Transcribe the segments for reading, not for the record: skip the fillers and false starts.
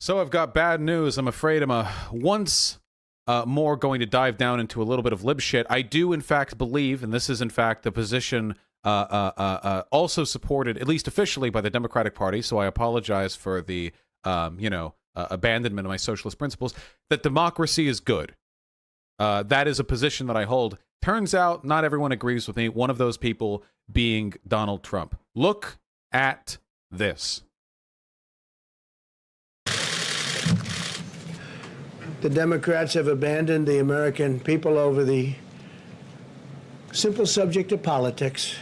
So I've got bad news. I'm afraid I'm once more going to dive down into a little bit of lib shit. I do, in fact, believe, and this is, in fact, the position also supported, at least officially, by the Democratic Party, so I apologize for the, abandonment of my socialist principles, that democracy is good. That is a position that I hold. Turns out not everyone agrees with me, one of those people being Donald Trump. Look at this. The Democrats have abandoned the American people over the simple subject of politics.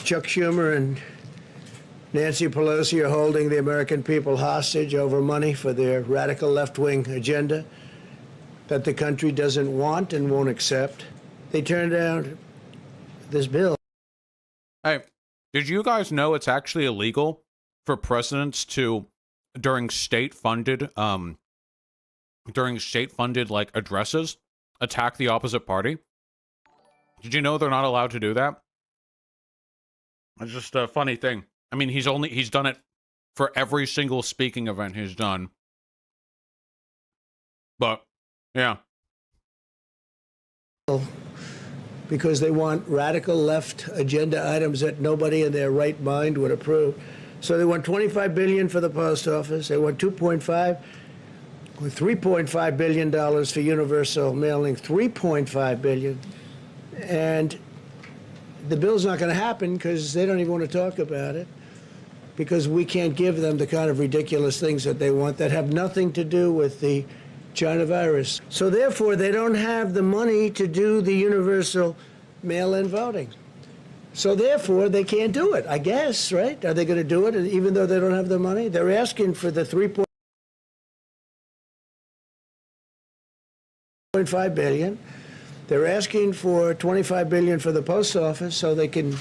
Chuck Schumer and Nancy Pelosi are holding the American people hostage over money for their radical left-wing agenda that the country doesn't want and won't accept. They turned down this bill. Hey, did you guys know it's actually illegal for presidents to, during state-funded like addresses, attack the opposite party? Did you know they're not allowed to do that? It's just a funny thing. I mean, he's done it for every single speaking event he's done. But yeah. Because they want radical left agenda items that nobody in their right mind would approve. So they want $25 billion for the post office. They want $3.5 billion for universal mailing, $3.5 billion. And the bill's not going to happen because they don't even want to talk about it, because we can't give them the kind of ridiculous things that they want that have nothing to do with the China virus. So therefore, they don't have the money to do the universal mail-in voting. So therefore, they can't do it, I guess, right? Are they going to do it even though they don't have the money? They're asking for the $3.5 billion. They're asking for $25 billion for the post office so they can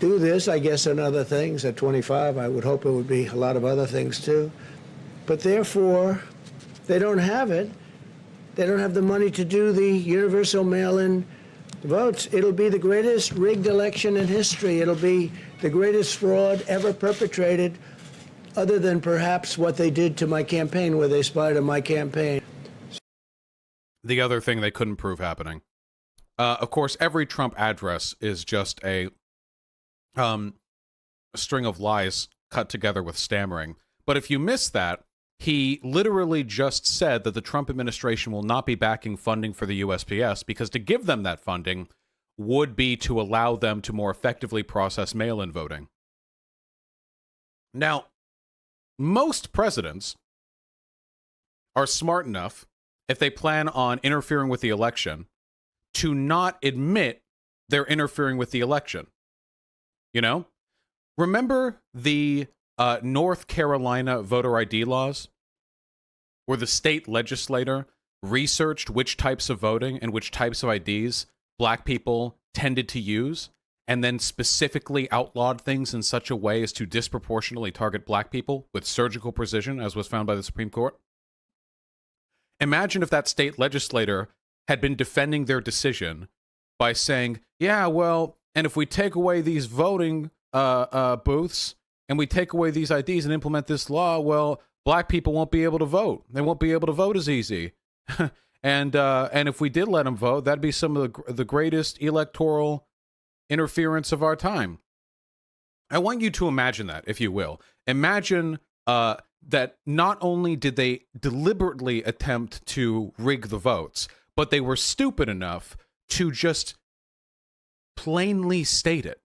do this, I guess, and other things. At 25, I would hope it would be a lot of other things too. But therefore, they don't have it. They don't have the money to do the universal mail-in votes. It'll be the greatest rigged election in history. It'll be the greatest fraud ever perpetrated, other than perhaps what they did to my campaign, where they spied on my campaign. The other thing they couldn't prove happening. Of course, every Trump address is just a string of lies cut together with stammering. But if you miss that, he literally just said that the Trump administration will not be backing funding for the USPS because to give them that funding would be to allow them to more effectively process mail-in voting. Now, most presidents are smart enough, if they plan on interfering with the election, to not admit they're interfering with the election. You know? Remember the North Carolina voter ID laws, where the state legislator researched which types of voting and which types of IDs black people tended to use, and then specifically outlawed things in such a way as to disproportionately target black people with surgical precision, as was found by the Supreme Court? Imagine if that state legislator had been defending their decision by saying, yeah, well, and if we take away these voting booths and we take away these IDs and implement this law, well, black people won't be able to vote. They won't be able to vote as easy. and if we did let them vote, that'd be some of the greatest electoral interference of our time. I want you to imagine that, if you will. Imagine that not only did they deliberately attempt to rig the votes, but they were stupid enough to just plainly state it.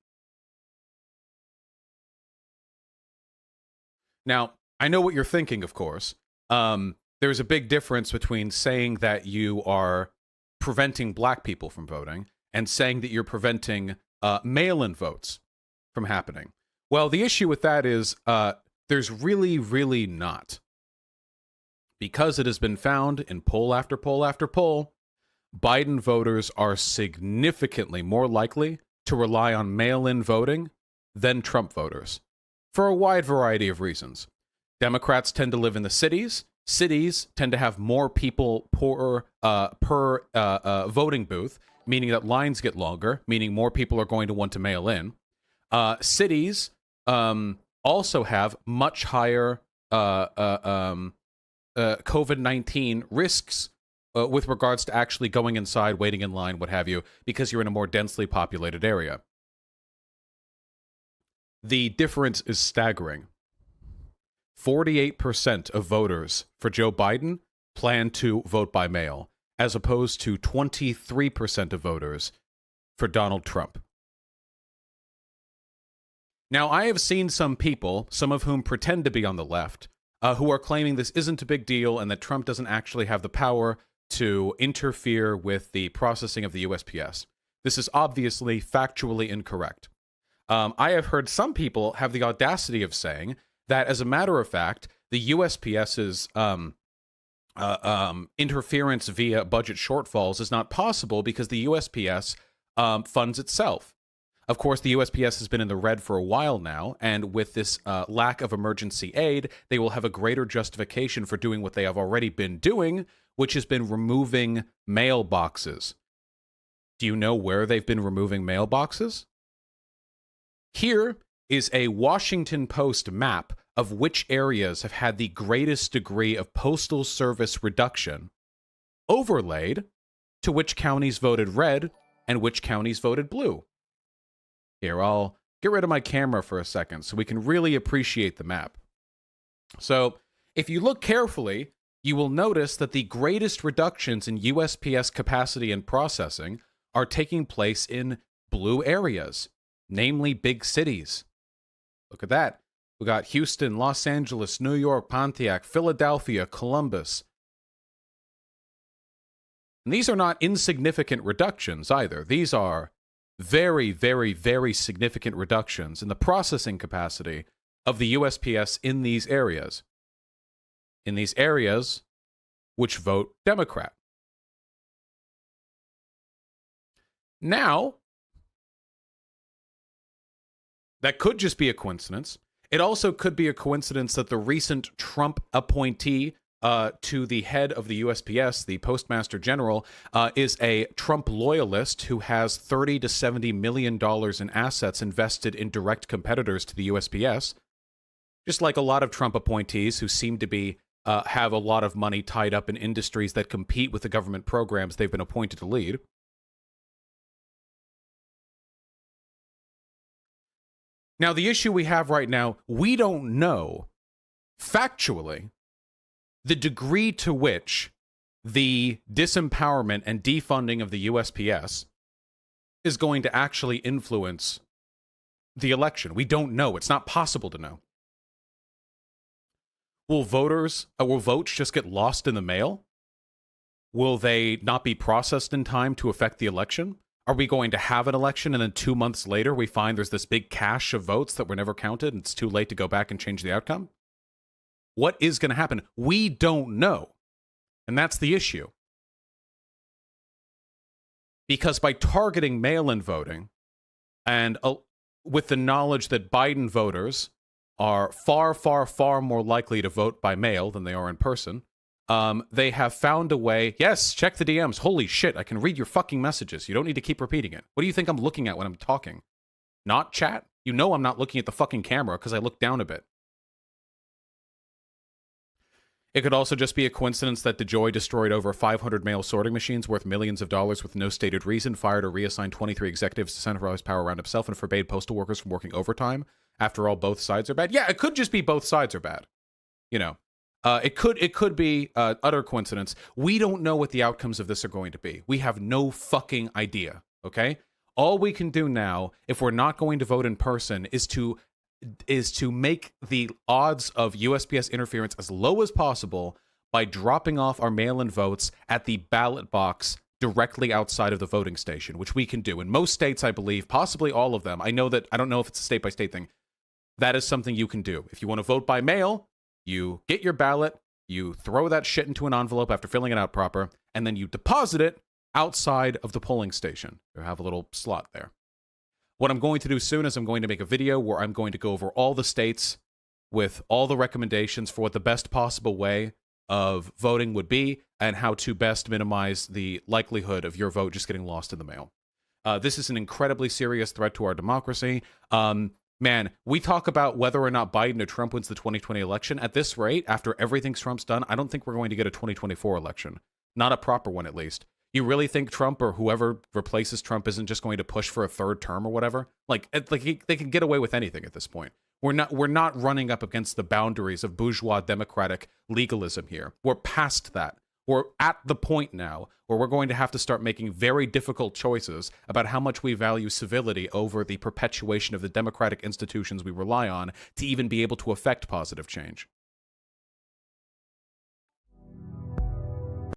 Now, I know what you're thinking, of course. There's a big difference between saying that you are preventing black people from voting and saying that you're preventing mail-in votes from happening. Well, the issue with that is there's really, really not. Because it has been found in poll after poll after poll, Biden voters are significantly more likely to rely on mail-in voting than Trump voters, for a wide variety of reasons. Democrats tend to live in the cities. Cities tend to have more people per voting booth, meaning that lines get longer, meaning more people are going to want to mail in. Cities also have much higher COVID-19 risks with regards to actually going inside, waiting in line, what have you, because you're in a more densely populated area. The difference is staggering. 48% of voters for Joe Biden plan to vote by mail, as opposed to 23% of voters for Donald Trump. Now, I have seen some people, some of whom pretend to be on the left, who are claiming this isn't a big deal and that Trump doesn't actually have the power to interfere with the processing of the USPS. This is obviously factually incorrect. I have heard some people have the audacity of saying that, as a matter of fact, the USPS's interference via budget shortfalls is not possible because the USPS funds itself. Of course, the USPS has been in the red for a while now, and with this lack of emergency aid, they will have a greater justification for doing what they have already been doing, which has been removing mailboxes. Do you know where they've been removing mailboxes? Here is a Washington Post map of which areas have had the greatest degree of postal service reduction, overlaid to which counties voted red and which counties voted blue. Here, I'll get rid of my camera for a second so we can really appreciate the map. So, if you look carefully, you will notice that the greatest reductions in USPS capacity and processing are taking place in blue areas, namely big cities. Look at that. We got Houston, Los Angeles, New York, Pontiac, Philadelphia, Columbus. And these are not insignificant reductions either. These are very, very, very significant reductions in the processing capacity of the USPS in these areas. In these areas which vote Democrat. Now, that could just be a coincidence. It also could be a coincidence that the recent Trump appointee to the head of the USPS, the Postmaster General, is a Trump loyalist who has $30 to $70 million in assets invested in direct competitors to the USPS. Just like a lot of Trump appointees who seem to be have a lot of money tied up in industries that compete with the government programs they've been appointed to lead. Now, the issue we have right now, we don't know, factually, the degree to which the disempowerment and defunding of the USPS is going to actually influence the election. We don't know. It's not possible to know. Will votes just get lost in the mail? Will they not be processed in time to affect the election? Are we going to have an election and then 2 months later we find there's this big cache of votes that were never counted and it's too late to go back and change the outcome? What is going to happen? We don't know. And that's the issue. Because by targeting mail-in voting and with the knowledge that Biden voters are far, far, far more likely to vote by mail than they are in person, they have found a way. Yes, check the DMs. Holy shit, I can read your fucking messages. You don't need to keep repeating it. What do you think I'm looking at when I'm talking? Not chat? You know I'm not looking at the fucking camera because I look down a bit. It could also just be a coincidence that DeJoy destroyed over 500 mail sorting machines worth millions of dollars with no stated reason, fired or reassigned 23 executives to centralize power around himself, and forbade postal workers from working overtime. After all, both sides are bad. Yeah, it could just be both sides are bad. You know. It could be utter coincidence. We don't know what the outcomes of this are going to be. We have no fucking idea, okay? All we can do now, if we're not going to vote in person, is to make the odds of USPS interference as low as possible by dropping off our mail-in votes at the ballot box directly outside of the voting station, which we can do. In most states, I believe, possibly all of them. I don't know if it's a state-by-state thing. That is something you can do. If you want to vote by mail, you get your ballot, you throw that shit into an envelope after filling it out proper, and then you deposit it outside of the polling station. You have a little slot there. What I'm going to do soon is I'm going to make a video where I'm going to go over all the states with all the recommendations for what the best possible way of voting would be and how to best minimize the likelihood of your vote just getting lost in the mail. This is an incredibly serious threat to our democracy. man, we talk about whether or not Biden or Trump wins the 2020 election. At this rate, after everything Trump's done, I don't think we're going to get a 2024 election. Not a proper one, at least. You really think Trump or whoever replaces Trump isn't just going to push for a third term or whatever? Like they can get away with anything at this point. We're not running up against the boundaries of bourgeois democratic legalism here. We're past that. We're at the point now where we're going to have to start making very difficult choices about how much we value civility over the perpetuation of the democratic institutions we rely on to even be able to affect positive change.